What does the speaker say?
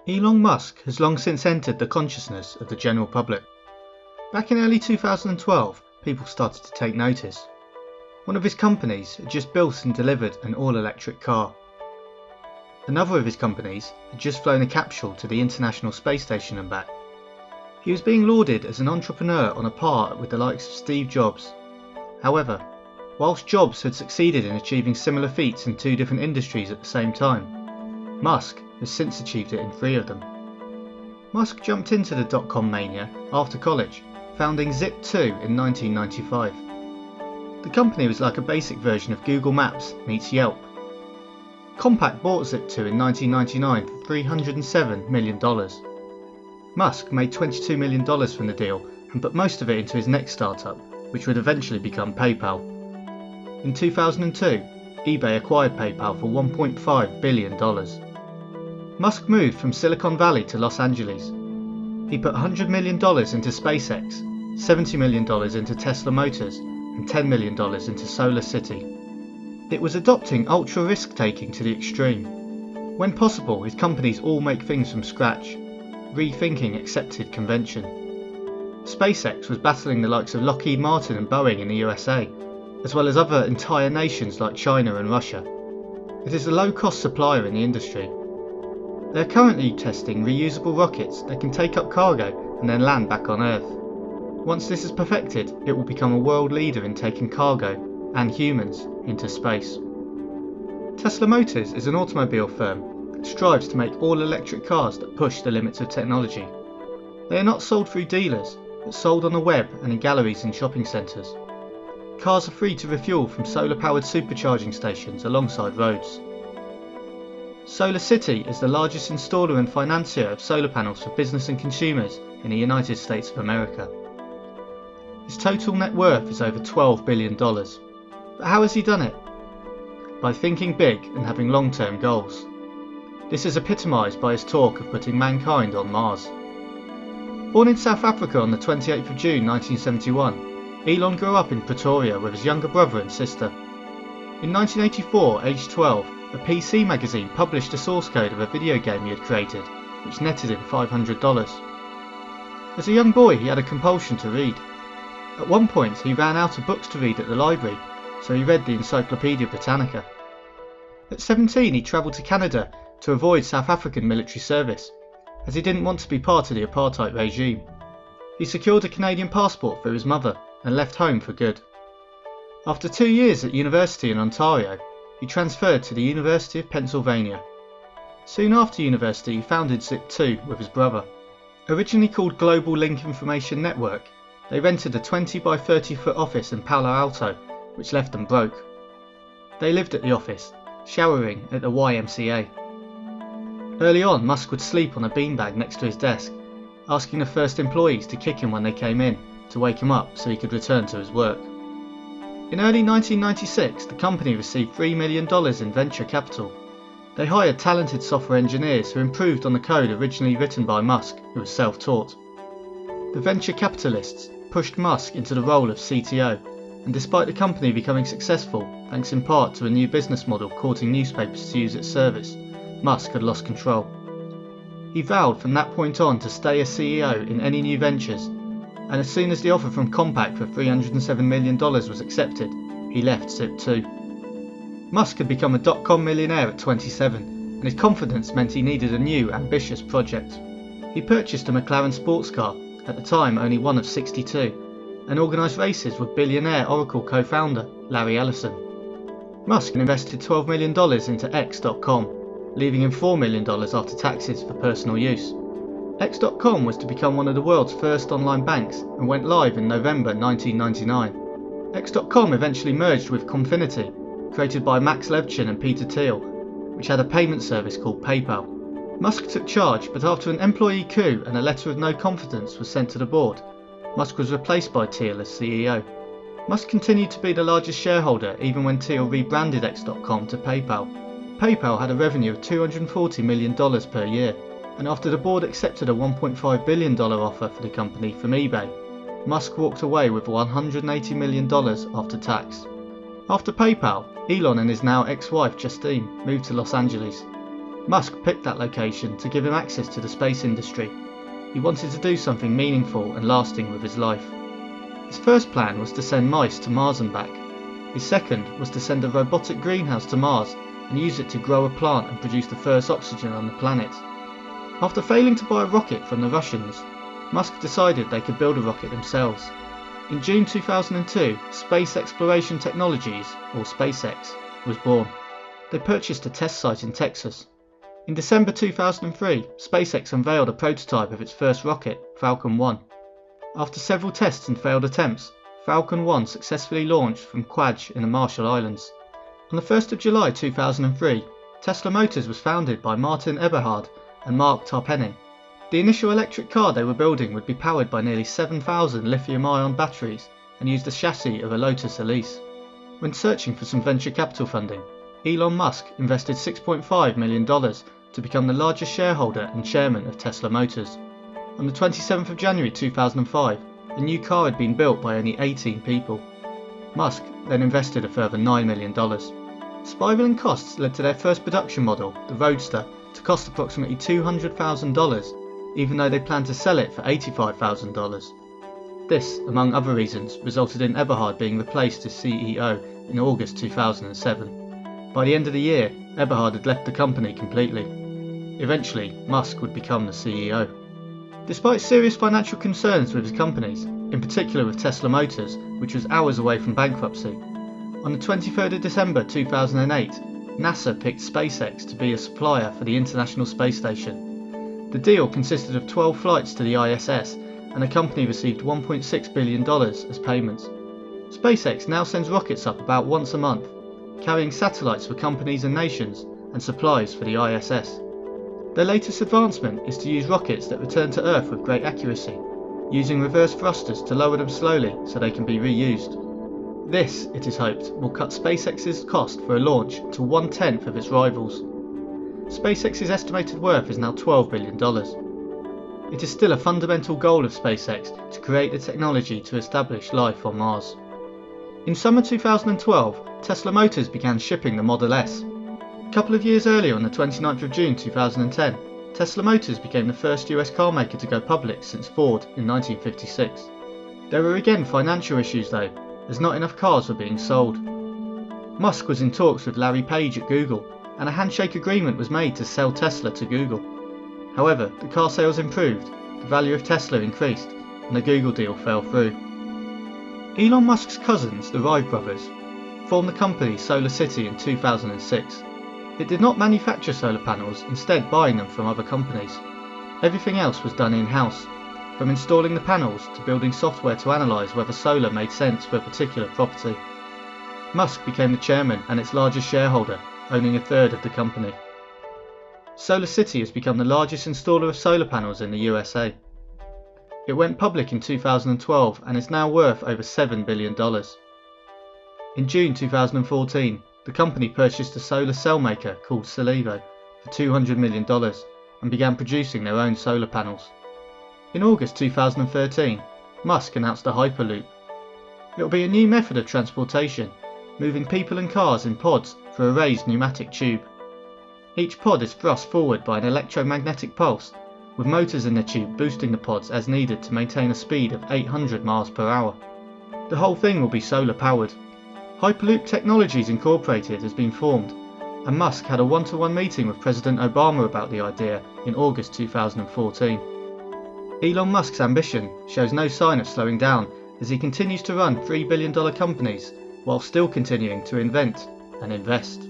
Elon Musk has long since entered the consciousness of the general public. Back in early 2012, people started to take notice. One of his companies had just built and delivered an all-electric car. Another of his companies had just flown a capsule to the International Space Station and back. He was being lauded as an entrepreneur on a par with the likes of Steve Jobs. However, whilst Jobs had succeeded in achieving similar feats in two different industries at the same time, Musk has since achieved it in 3 of them. Musk jumped into the dot-com mania after college, founding Zip2 in 1995. The company was like a basic version of Google Maps meets Yelp. Compaq bought Zip2 in 1999 for $307 million. Musk made $22 million from the deal and put most of it into his next startup, which would eventually become PayPal. In 2002, eBay acquired PayPal for $1.5 billion. Musk moved from Silicon Valley to Los Angeles. He put $100 million into SpaceX, $70 million into Tesla Motors, and $10 million into Solar City. It was adopting ultra risk-taking to the extreme. When possible, his companies all make things from scratch, rethinking accepted convention. SpaceX was battling the likes of Lockheed Martin and Boeing in the USA, as well as other entire nations like China and Russia. It is a low-cost supplier in the industry. They are currently testing reusable rockets that can take up cargo and then land back on Earth. Once this is perfected, it will become a world leader in taking cargo and humans into space. Tesla Motors is an automobile firm that strives to make all-electric cars that push the limits of technology. They are not sold through dealers, but sold on the web and in galleries and shopping centres. Cars are free to refuel from solar-powered supercharging stations alongside roads. Solar City is the largest installer and financier of solar panels for business and consumers in the United States of America. His total net worth is over $12 billion. But how has he done it? By thinking big and having long-term goals. This is epitomised by his talk of putting mankind on Mars. Born in South Africa on the 28th of June 1971, Elon grew up in Pretoria with his younger brother and sister. In 1984, aged 12, a PC magazine published a source code of a video game he had created, which netted him $500. As a young boy, he had a compulsion to read. At one point, he ran out of books to read at the library, so he read the Encyclopedia Britannica. At 17, he travelled to Canada to avoid South African military service, as he didn't want to be part of the apartheid regime. He secured a Canadian passport for his mother and left home for good. After 2 years at university in Ontario, he transferred to the University of Pennsylvania. Soon after university, he founded Zip2 with his brother. Originally called Global Link Information Network, they rented a 20 by 30 foot office in Palo Alto, which left them broke. They lived at the office, showering at the YMCA. Early on, Musk would sleep on a beanbag next to his desk, asking the first employees to kick him when they came in, to wake him up so he could return to his work. In early 1996, the company received $3 million in venture capital. They hired talented software engineers who improved on the code originally written by Musk, who was self-taught. The venture capitalists pushed Musk into the role of CTO, and despite the company becoming successful, thanks in part to a new business model courting newspapers to use its service, Musk had lost control. He vowed from that point on to stay a CEO in any new ventures, and as soon as the offer from Compaq for $307 million was accepted, he left Zip2. Musk had become a dot-com millionaire at 27, and his confidence meant he needed a new, ambitious project. He purchased a McLaren sports car, at the time only one of 62, and organised races with billionaire Oracle co-founder Larry Ellison. Musk invested $12 million into X.com, leaving him $4 million after taxes for personal use. X.com was to become one of the world's first online banks and went live in November 1999. X.com eventually merged with Confinity, created by Max Levchin and Peter Thiel, which had a payment service called PayPal. Musk took charge, but after an employee coup and a letter of no confidence was sent to the board, Musk was replaced by Thiel as CEO. Musk continued to be the largest shareholder even when Thiel rebranded X.com to PayPal. PayPal had a revenue of $240 million per year, and after the board accepted a $1.5 billion offer for the company from eBay, Musk walked away with $180 million after tax. After PayPal, Elon and his now ex-wife Justine moved to Los Angeles. Musk picked that location to give him access to the space industry. He wanted to do something meaningful and lasting with his life. His first plan was to send mice to Mars and back. His second was to send a robotic greenhouse to Mars and use it to grow a plant and produce the first oxygen on the planet. After failing to buy a rocket from the Russians, Musk decided they could build a rocket themselves. In June 2002, Space Exploration Technologies, or SpaceX, was born. They purchased a test site in Texas. In December 2003, SpaceX unveiled a prototype of its first rocket, Falcon 1. After several tests and failed attempts, Falcon 1 successfully launched from Kwaj in the Marshall Islands. On the 1st of July 2003, Tesla Motors was founded by Martin Eberhard and Mark Tarpenning. The initial electric car they were building would be powered by nearly 7,000 lithium-ion batteries and use the chassis of a Lotus Elise. When searching for some venture capital funding, Elon Musk invested $6.5 million to become the largest shareholder and chairman of Tesla Motors. On the 27th of January 2005, a new car had been built by only 18 people. Musk then invested a further $9 million. Spiralling costs led to their first production model, the Roadster, to cost approximately $200,000, even though they planned to sell it for $85,000. This, among other reasons, resulted in Eberhard being replaced as CEO in August 2007. By the end of the year, Eberhard had left the company completely. Eventually, Musk would become the CEO. Despite serious financial concerns with his companies, in particular with Tesla Motors, which was hours away from bankruptcy, on the 23rd of December 2008, NASA picked SpaceX to be a supplier for the International Space Station. The deal consisted of 12 flights to the ISS, and the company received $1.6 billion as payments. SpaceX now sends rockets up about once a month, carrying satellites for companies and nations, and supplies for the ISS. Their latest advancement is to use rockets that return to Earth with great accuracy, using reverse thrusters to lower them slowly so they can be reused. This, it is hoped, will cut SpaceX's cost for a launch to 1/10 of its rivals. SpaceX's estimated worth is now $12 billion. It is still a fundamental goal of SpaceX to create the technology to establish life on Mars. In summer 2012, Tesla Motors began shipping the Model S. A couple of years earlier, on the 29th of June 2010, Tesla Motors became the first US car maker to go public since Ford in 1956. There were again financial issues though, as not enough cars were being sold. Musk was in talks with Larry Page at Google, and a handshake agreement was made to sell Tesla to Google. However, the car sales improved, the value of Tesla increased, and the Google deal fell through. Elon Musk's cousins, the Wright brothers, formed the company Solar City in 2006. It did not manufacture solar panels, instead buying them from other companies. Everything else was done in-house, from installing the panels to building software to analyse whether solar made sense for a particular property. Musk became the chairman and its largest shareholder, owning a third of the company. Solar City has become the largest installer of solar panels in the USA. It went public in 2012 and is now worth over $7 billion. In June 2014, the company purchased a solar cell maker called Solevo for $200 million and began producing their own solar panels. In August 2013, Musk announced a Hyperloop. It will be a new method of transportation, moving people and cars in pods through a raised pneumatic tube. Each pod is thrust forward by an electromagnetic pulse, with motors in the tube boosting the pods as needed to maintain a speed of 800 miles per hour. The whole thing will be solar powered. Hyperloop Technologies Incorporated has been formed, and Musk had a one-to-one meeting with President Obama about the idea in August 2014. Elon Musk's ambition shows no sign of slowing down as he continues to run $3 billion companies while still continuing to invent and invest.